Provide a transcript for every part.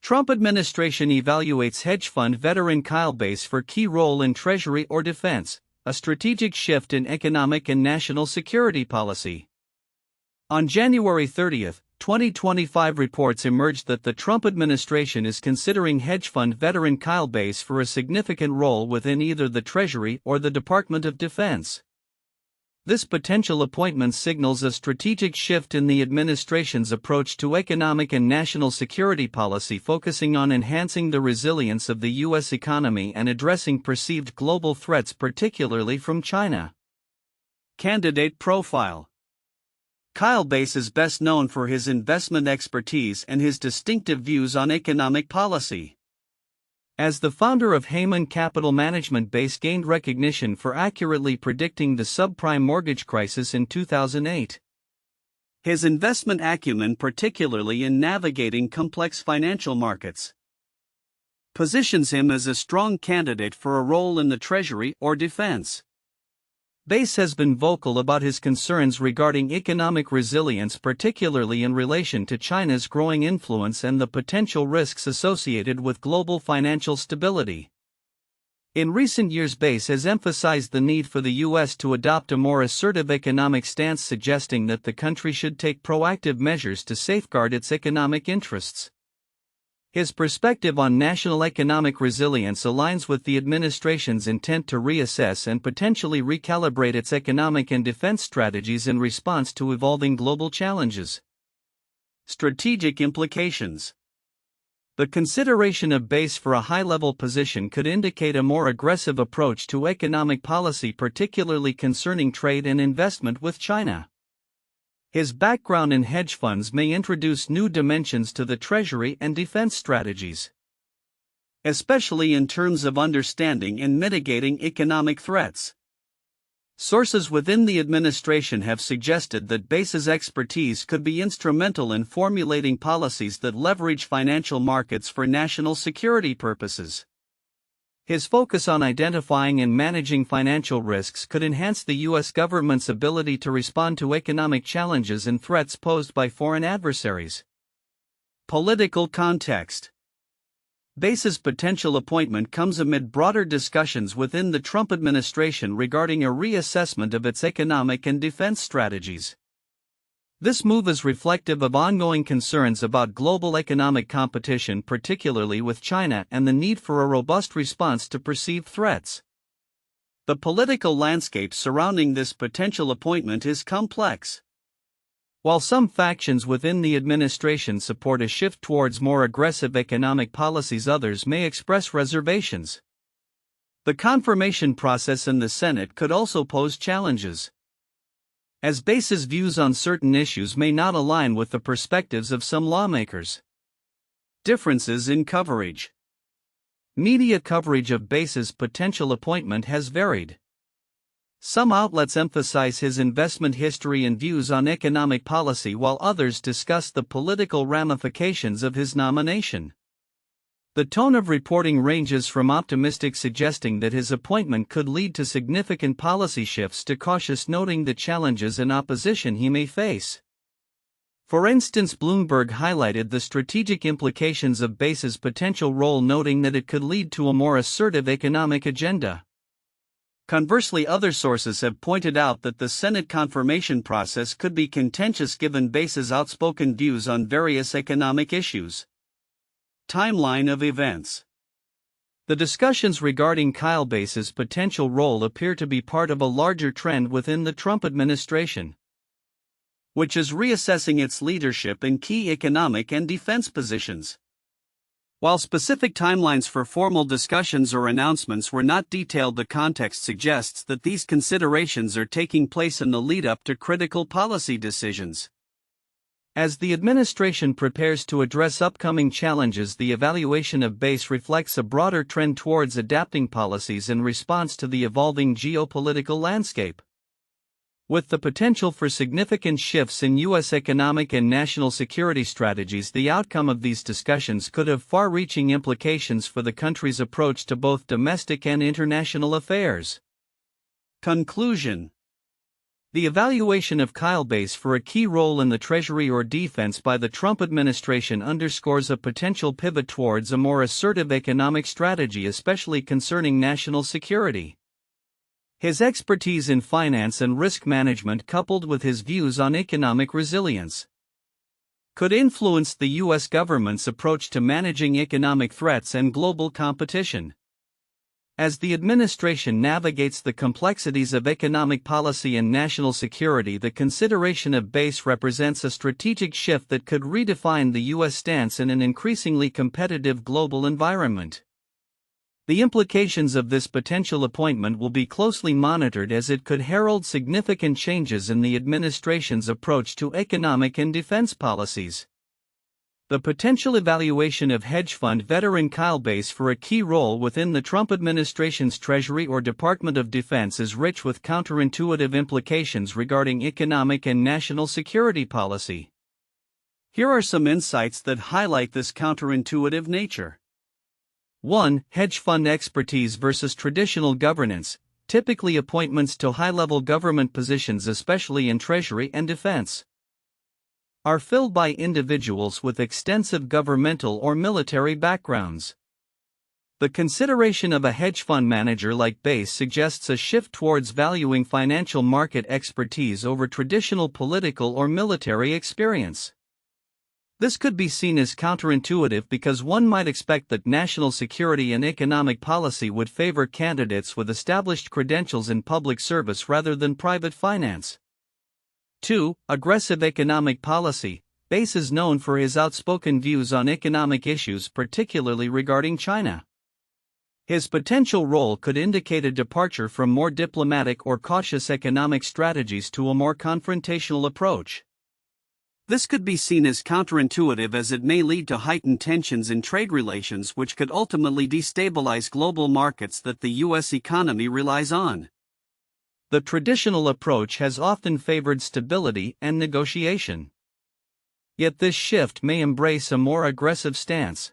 Trump administration evaluates hedge fund veteran Kyle Bass for key role in Treasury or defense, a strategic shift in economic and national security policy. On January 30, 2025, reports emerged that the Trump administration is considering hedge fund veteran Kyle Bass for a significant role within either the Treasury or the Department of Defense. This potential appointment signals a strategic shift in the administration's approach to economic and national security policy, focusing on enhancing the resilience of the U.S. economy and addressing perceived global threats, particularly from China. Candidate profile. Kyle Bass is best known for his investment expertise and his distinctive views on economic policy. As the founder of Heyman Capital Management, Bass gained recognition for accurately predicting the subprime mortgage crisis in 2008. His investment acumen, particularly in navigating complex financial markets, positions him as a strong candidate for a role in the Treasury or defense. Bass has been vocal about his concerns regarding economic resilience, particularly in relation to China's growing influence and the potential risks associated with global financial stability. In recent years, Bass has emphasized the need for the U.S. to adopt a more assertive economic stance, suggesting that the country should take proactive measures to safeguard its economic interests. His perspective on national economic resilience aligns with the administration's intent to reassess and potentially recalibrate its economic and defense strategies in response to evolving global challenges. Strategic implications. The consideration of Bass for a high-level position could indicate a more aggressive approach to economic policy, particularly concerning trade and investment with China. His background in hedge funds may introduce new dimensions to the Treasury and defense strategies, especially in terms of understanding and mitigating economic threats. Sources within the administration have suggested that Bass's expertise could be instrumental in formulating policies that leverage financial markets for national security purposes. His focus on identifying and managing financial risks could enhance the U.S. government's ability to respond to economic challenges and threats posed by foreign adversaries. Political context. Bass's potential appointment comes amid broader discussions within the Trump administration regarding a reassessment of its economic and defense strategies. This move is reflective of ongoing concerns about global economic competition, particularly with China, and the need for a robust response to perceived threats. The political landscape surrounding this potential appointment is complex. While some factions within the administration support a shift towards more aggressive economic policies, others may express reservations. The confirmation process in the Senate could also pose challenges, as Bass's views on certain issues may not align with the perspectives of some lawmakers. Differences in coverage. Media coverage of Bass's potential appointment has varied. Some outlets emphasize his investment history and views on economic policy, while others discuss the political ramifications of his nomination. The tone of reporting ranges from optimistic, suggesting that his appointment could lead to significant policy shifts, to cautious, noting the challenges and opposition he may face. For instance, Bloomberg highlighted the strategic implications of Bass's potential role, noting that it could lead to a more assertive economic agenda. Conversely, other sources have pointed out that the Senate confirmation process could be contentious given Bass's outspoken views on various economic issues. Timeline of events. The discussions regarding Kyle Bass's potential role appear to be part of a larger trend within the Trump administration, which is reassessing its leadership in key economic and defense positions. While specific timelines for formal discussions or announcements were not detailed, the context suggests that these considerations are taking place in the lead-up to critical policy decisions. As the administration prepares to address upcoming challenges, the evaluation of Bass reflects a broader trend towards adapting policies in response to the evolving geopolitical landscape. With the potential for significant shifts in U.S. economic and national security strategies, the outcome of these discussions could have far-reaching implications for the country's approach to both domestic and international affairs. Conclusion. The evaluation of Kyle Bass for a key role in the Treasury or defense by the Trump administration underscores a potential pivot towards a more assertive economic strategy, especially concerning national security. His expertise in finance and risk management, coupled with his views on economic resilience, could influence the U.S. government's approach to managing economic threats and global competition. As the administration navigates the complexities of economic policy and national security, the consideration of Bass represents a strategic shift that could redefine the U.S. stance in an increasingly competitive global environment. The implications of this potential appointment will be closely monitored, as it could herald significant changes in the administration's approach to economic and defense policies. The potential evaluation of hedge fund veteran Kyle Bass for a key role within the Trump administration's Treasury or Department of Defense is rich with counterintuitive implications regarding economic and national security policy. Here are some insights that highlight this counterintuitive nature. 1. Hedge fund expertise versus traditional governance. Typically, appointments to high-level government positions, especially in Treasury and defense, are filled by individuals with extensive governmental or military backgrounds. The consideration of a hedge fund manager like Bass suggests a shift towards valuing financial market expertise over traditional political or military experience. This could be seen as counterintuitive because one might expect that national security and economic policy would favor candidates with established credentials in public service rather than private finance. 2. Aggressive economic policy. Bass is known for his outspoken views on economic issues, particularly regarding China. His potential role could indicate a departure from more diplomatic or cautious economic strategies to a more confrontational approach. This could be seen as counterintuitive, as it may lead to heightened tensions in trade relations, which could ultimately destabilize global markets that the U.S. economy relies on. The traditional approach has often favored stability and negotiation. Yet this shift may embrace a more aggressive stance.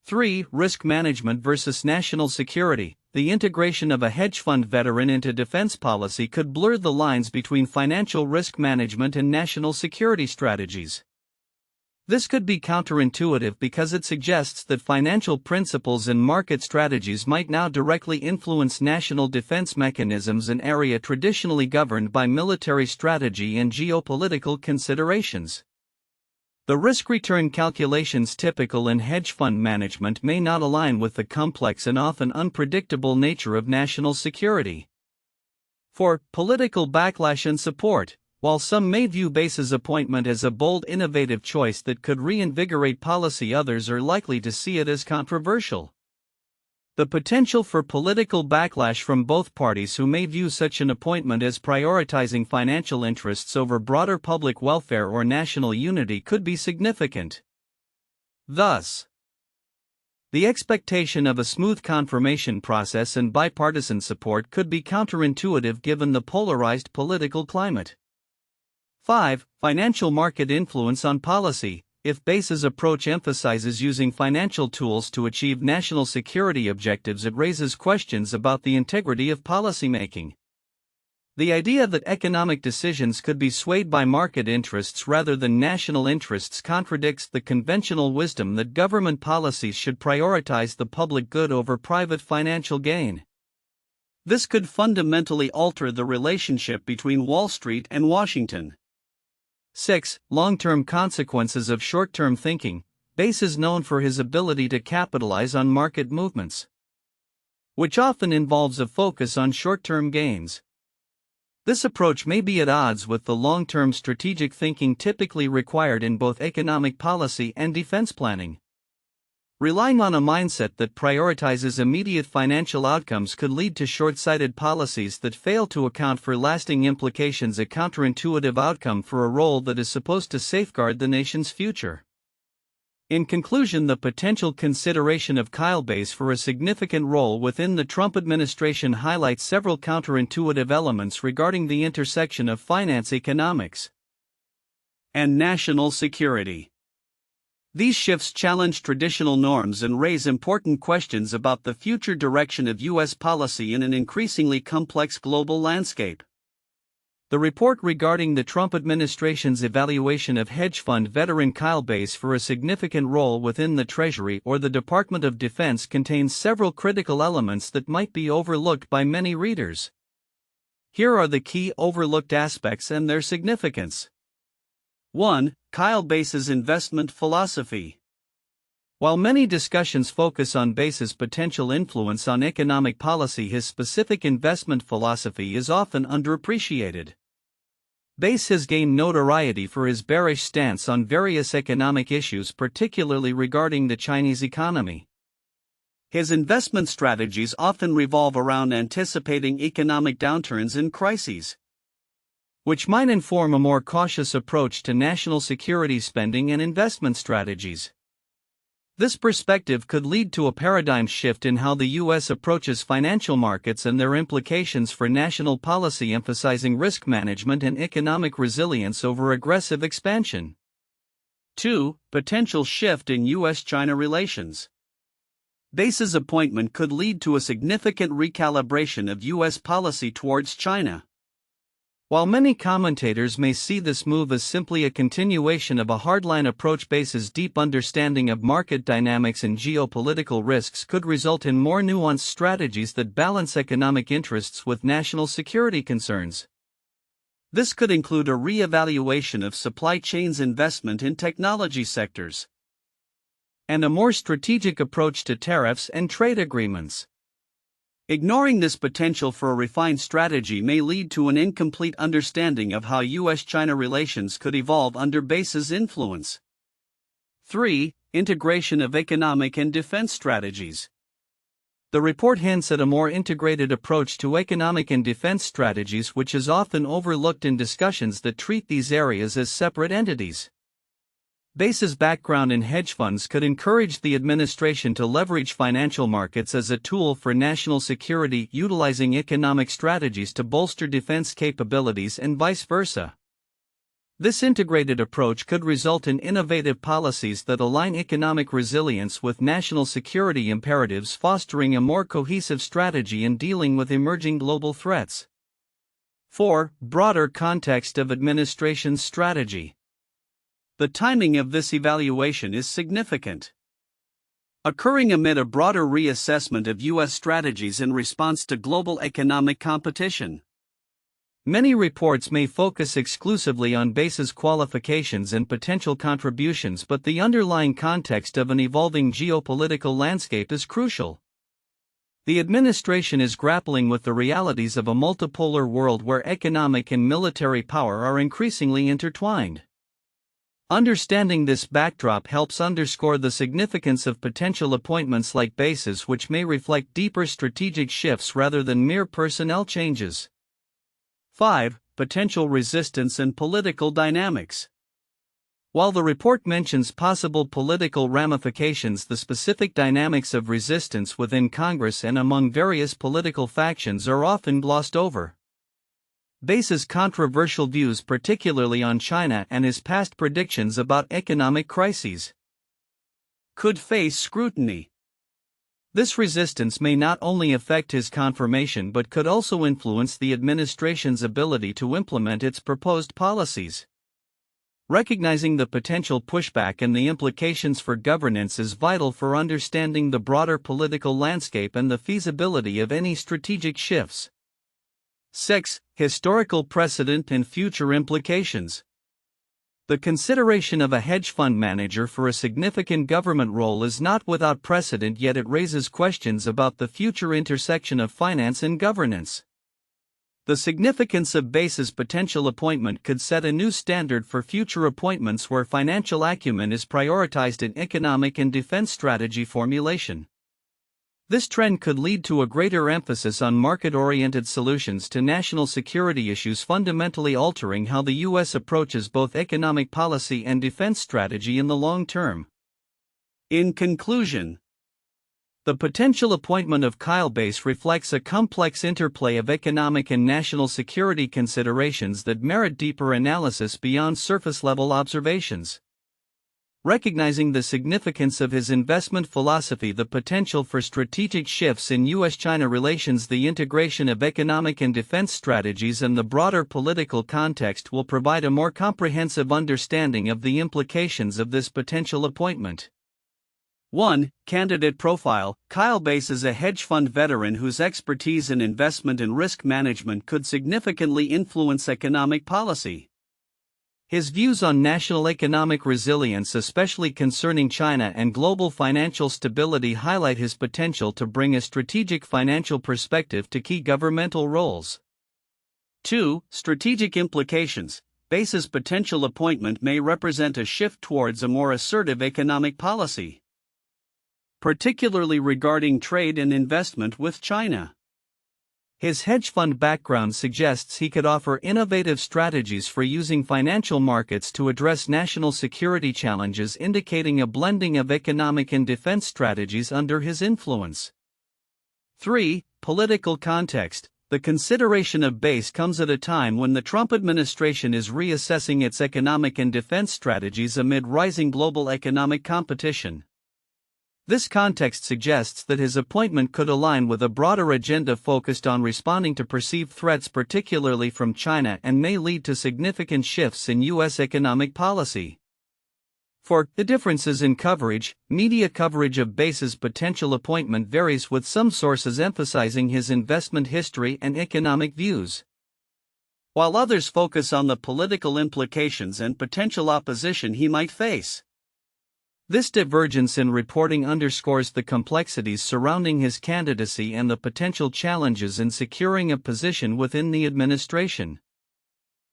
3. Risk management versus national security. The integration of a hedge fund veteran into defense policy could blur the lines between financial risk management and national security strategies. This could be counterintuitive because it suggests that financial principles and market strategies might now directly influence national defense mechanisms, an area traditionally governed by military strategy and geopolitical considerations. The risk-return calculations typical in hedge fund management may not align with the complex and often unpredictable nature of national security. 4. Political backlash and support. While some may view Bass's appointment as a bold, innovative choice that could reinvigorate policy, others are likely to see it as controversial. The potential for political backlash from both parties, who may view such an appointment as prioritizing financial interests over broader public welfare or national unity, could be significant. Thus, the expectation of a smooth confirmation process and bipartisan support could be counterintuitive given the polarized political climate. 5. Financial market influence on policy. If Bass's approach emphasizes using financial tools to achieve national security objectives, it raises questions about the integrity of policymaking. The idea that economic decisions could be swayed by market interests rather than national interests contradicts the conventional wisdom that government policies should prioritize the public good over private financial gain. This could fundamentally alter the relationship between Wall Street and Washington. 6. Long-term consequences of short-term thinking. Bass is known for his ability to capitalize on market movements, which often involves a focus on short-term gains. This approach may be at odds with the long-term strategic thinking typically required in both economic policy and defense planning. Relying on a mindset that prioritizes immediate financial outcomes could lead to short-sighted policies that fail to account for lasting implications, a counterintuitive outcome for a role that is supposed to safeguard the nation's future. In conclusion, the potential consideration of Kyle Bass for a significant role within the Trump administration highlights several counterintuitive elements regarding the intersection of finance, economics, and national security. These shifts challenge traditional norms and raise important questions about the future direction of U.S. policy in an increasingly complex global landscape. The report regarding the Trump administration's evaluation of hedge fund veteran Kyle Bass for a significant role within the Treasury or the Department of Defense contains several critical elements that might be overlooked by many readers. Here are the key overlooked aspects and their significance. 1. Kyle Bass's investment philosophy. While many discussions focus on Bass's potential influence on economic policy, his specific investment philosophy is often underappreciated. Bass has gained notoriety for his bearish stance on various economic issues, particularly regarding the Chinese economy. His investment strategies often revolve around anticipating economic downturns and crises, which might inform a more cautious approach to national security spending and investment strategies. This perspective could lead to a paradigm shift in how the U.S. approaches financial markets and their implications for national policy, emphasizing risk management and economic resilience over aggressive expansion. 2. Potential shift in U.S. China relations. Bass's appointment could lead to a significant recalibration of U.S. policy towards China. While many commentators may see this move as simply a continuation of a hardline approach, Bass's deep understanding of market dynamics and geopolitical risks could result in more nuanced strategies that balance economic interests with national security concerns. This could include a re-evaluation of supply chains, investment in technology sectors, and a more strategic approach to tariffs and trade agreements. Ignoring this potential for a refined strategy may lead to an incomplete understanding of how U.S. China relations could evolve under Bass's influence. 3. Integration of economic and defense strategies. The report hints at a more integrated approach to economic and defense strategies, which is often overlooked in discussions that treat these areas as separate entities. Bass's background in hedge funds could encourage the administration to leverage financial markets as a tool for national security, utilizing economic strategies to bolster defense capabilities and vice versa. This integrated approach could result in innovative policies that align economic resilience with national security imperatives, fostering a more cohesive strategy in dealing with emerging global threats. 4. Broader context of administration's strategy. The timing of this evaluation is significant, occurring amid a broader reassessment of U.S. strategies in response to global economic competition. Many reports may focus exclusively on Bass's qualifications and potential contributions, but the underlying context of an evolving geopolitical landscape is crucial. The administration is grappling with the realities of a multipolar world where economic and military power are increasingly intertwined. Understanding this backdrop helps underscore the significance of potential appointments like Bass's, which may reflect deeper strategic shifts rather than mere personnel changes. 5. Potential resistance and political dynamics. While the report mentions possible political ramifications, the specific dynamics of resistance within Congress and among various political factions are often glossed over. Bass's controversial views, particularly on China, and his past predictions about economic crises, could face scrutiny. This resistance may not only affect his confirmation but could also influence the administration's ability to implement its proposed policies. Recognizing the potential pushback and the implications for governance is vital for understanding the broader political landscape and the feasibility of any strategic shifts. 6. Historical precedent and future implications. The consideration of a hedge fund manager for a significant government role is not without precedent, yet it raises questions about the future intersection of finance and governance. The significance of Bass's potential appointment could set a new standard for future appointments where financial acumen is prioritized in economic and defense strategy formulation. This trend could lead to a greater emphasis on market-oriented solutions to national security issues, fundamentally altering how the U.S. approaches both economic policy and defense strategy in the long term. In conclusion, the potential appointment of Kyle Bass reflects a complex interplay of economic and national security considerations that merit deeper analysis beyond surface-level observations. Recognizing the significance of his investment philosophy, the potential for strategic shifts in U.S. China relations, the integration of economic and defense strategies, and the broader political context will provide a more comprehensive understanding of the implications of this potential appointment. 1. Candidate profile. Kyle Bass is a hedge fund veteran whose expertise in investment and risk management could significantly influence economic policy. His views on national economic resilience, especially concerning China and global financial stability, highlight his potential to bring a strategic financial perspective to key governmental roles. 2. Strategic implications. Bass's potential appointment may represent a shift towards a more assertive economic policy, particularly regarding trade and investment with China. His hedge fund background suggests he could offer innovative strategies for using financial markets to address national security challenges, indicating a blending of economic and defense strategies under his influence. 3. Political context. The consideration of Bass comes at a time when the Trump administration is reassessing its economic and defense strategies amid rising global economic competition. This context suggests that his appointment could align with a broader agenda focused on responding to perceived threats, particularly from China, and may lead to significant shifts in U.S. economic policy. 4. The differences in coverage. Media coverage of Bass's potential appointment varies, with some sources emphasizing his investment history and economic views, while others focus on the political implications and potential opposition he might face. This divergence in reporting underscores the complexities surrounding his candidacy and the potential challenges in securing a position within the administration.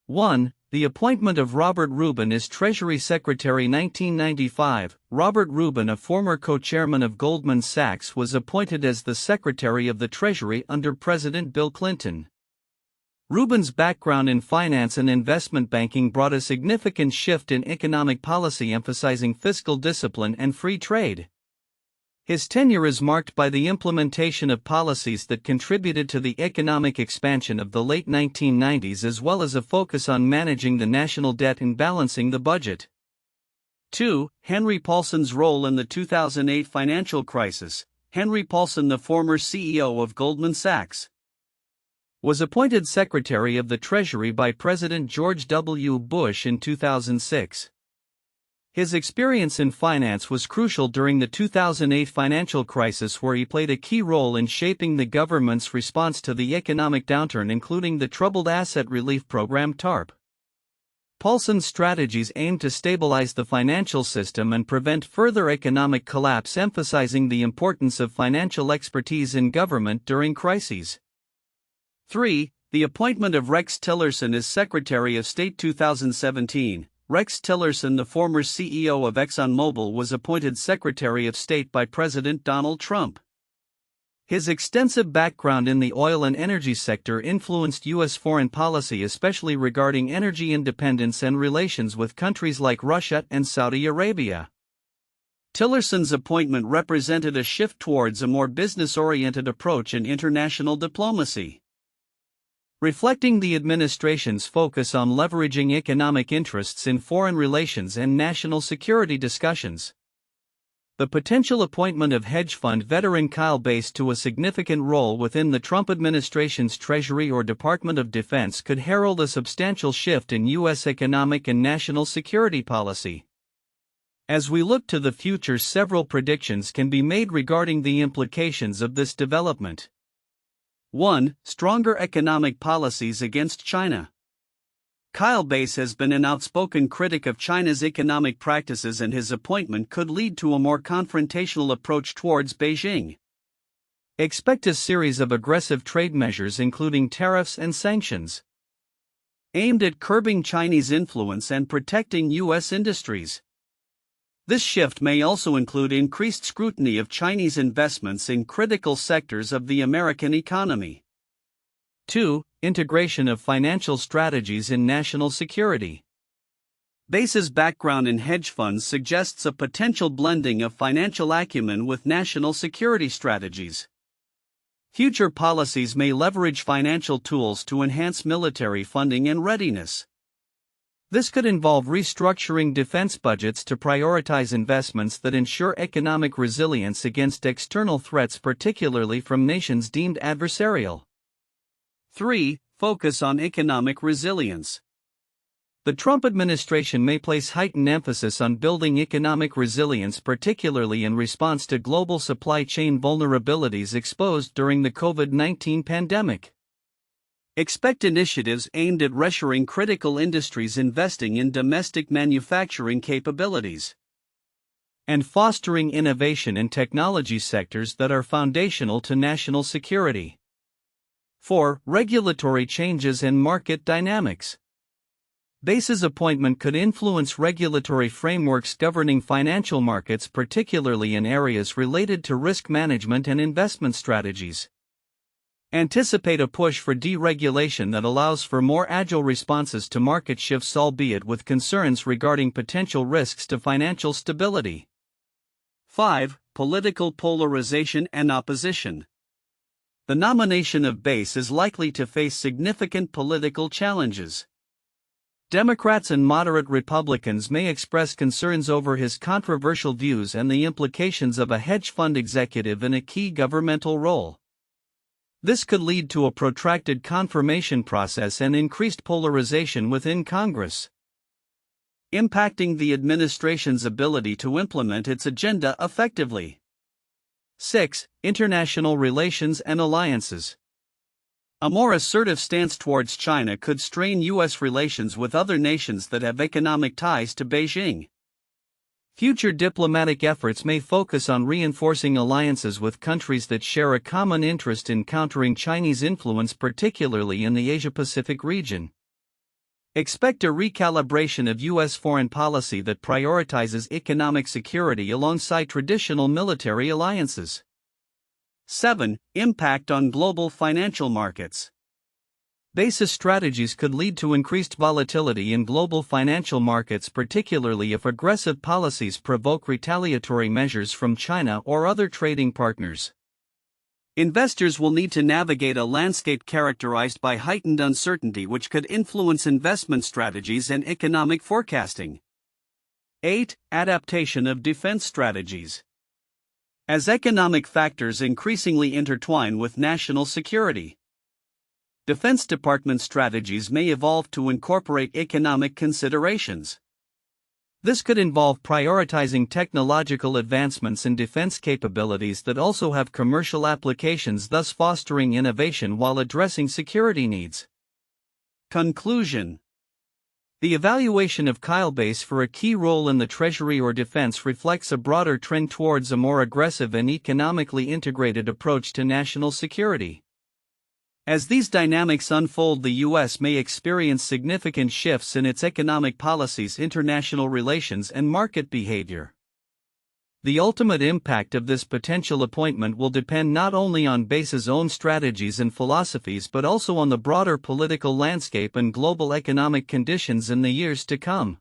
1. The appointment of Robert Rubin as Treasury Secretary. 1995, Robert Rubin, a former co-chairman of Goldman Sachs, was appointed as the Secretary of the Treasury under President Bill Clinton. Rubin's background in finance and investment banking brought a significant shift in economic policy, emphasizing fiscal discipline and free trade. His tenure is marked by the implementation of policies that contributed to the economic expansion of the late 1990s, as well as a focus on managing the national debt and balancing the budget. 2. Henry Paulson's role in the 2008 financial crisis. Henry Paulson, the former CEO of Goldman Sachs, was appointed Secretary of the Treasury by President George W. Bush in 2006. His experience in finance was crucial during the 2008 financial crisis, where he played a key role in shaping the government's response to the economic downturn, including the Troubled Asset Relief Program (TARP). Paulson's strategies aimed to stabilize the financial system and prevent further economic collapse, emphasizing the importance of financial expertise in government during crises. 3. The appointment of Rex Tillerson as Secretary of State. 2017, Rex Tillerson, the former CEO of ExxonMobil, was appointed Secretary of State by President Donald Trump. His extensive background in the oil and energy sector influenced U.S. foreign policy, especially regarding energy independence and relations with countries like Russia and Saudi Arabia. Tillerson's appointment represented a shift towards a more business-oriented approach in international diplomacy, reflecting the administration's focus on leveraging economic interests in foreign relations and national security discussions. The potential appointment of hedge fund veteran Kyle Bass to a significant role within the Trump administration's Treasury or Department of Defense could herald a substantial shift in U.S. economic and national security policy. As we look to the future, several predictions can be made regarding the implications of this development. 1. Stronger economic policies against China. Kyle Bass has been an outspoken critic of China's economic practices, and his appointment could lead to a more confrontational approach towards Beijing. Expect a series of aggressive trade measures, including tariffs and sanctions, aimed at curbing Chinese influence and protecting U.S. industries. This shift may also include increased scrutiny of Chinese investments in critical sectors of the American economy. 2. Integration of financial strategies in national security. Bass's background in hedge funds suggests a potential blending of financial acumen with national security strategies. Future policies may leverage financial tools to enhance military funding and readiness. This could involve restructuring defense budgets to prioritize investments that ensure economic resilience against external threats, particularly from nations deemed adversarial. 3. Focus on economic resilience. The Trump administration may place heightened emphasis on building economic resilience, particularly in response to global supply chain vulnerabilities exposed during the COVID-19 pandemic. Expect initiatives aimed at reshoring critical industries, investing in domestic manufacturing capabilities, and fostering innovation in technology sectors that are foundational to national security. 4. Regulatory changes and market dynamics. BASE's appointment could influence regulatory frameworks governing financial markets, particularly in areas related to risk management and investment strategies. Anticipate a push for deregulation that allows for more agile responses to market shifts, albeit with concerns regarding potential risks to financial stability. 5. Political polarization and opposition. The nomination of BASE is likely to face significant political challenges. Democrats and moderate Republicans may express concerns over his controversial views and the implications of a hedge fund executive in a key governmental role. This could lead to a protracted confirmation process and increased polarization within Congress, impacting the administration's ability to implement its agenda effectively. 6. International relations and alliances. A more assertive stance towards China could strain U.S. relations with other nations that have economic ties to Beijing. Future diplomatic efforts may focus on reinforcing alliances with countries that share a common interest in countering Chinese influence, particularly in the Asia-Pacific region. Expect a recalibration of U.S. foreign policy that prioritizes economic security alongside traditional military alliances. 7. Impact on global financial markets. BASE's strategies could lead to increased volatility in global financial markets, particularly if aggressive policies provoke retaliatory measures from China or other trading partners. Investors will need to navigate a landscape characterized by heightened uncertainty, which could influence investment strategies and economic forecasting. 8. Adaptation of defense strategies. As economic factors increasingly intertwine with national security, Defense Department strategies may evolve to incorporate economic considerations. This could involve prioritizing technological advancements in defense capabilities that also have commercial applications, thus fostering innovation while addressing security needs. Conclusion. The evaluation of BASE for a key role in the Treasury or defense reflects a broader trend towards a more aggressive and economically integrated approach to national security. As these dynamics unfold, the U.S. may experience significant shifts in its economic policies, international relations, and market behavior. The ultimate impact of this potential appointment will depend not only on BASE's own strategies and philosophies but also on the broader political landscape and global economic conditions in the years to come.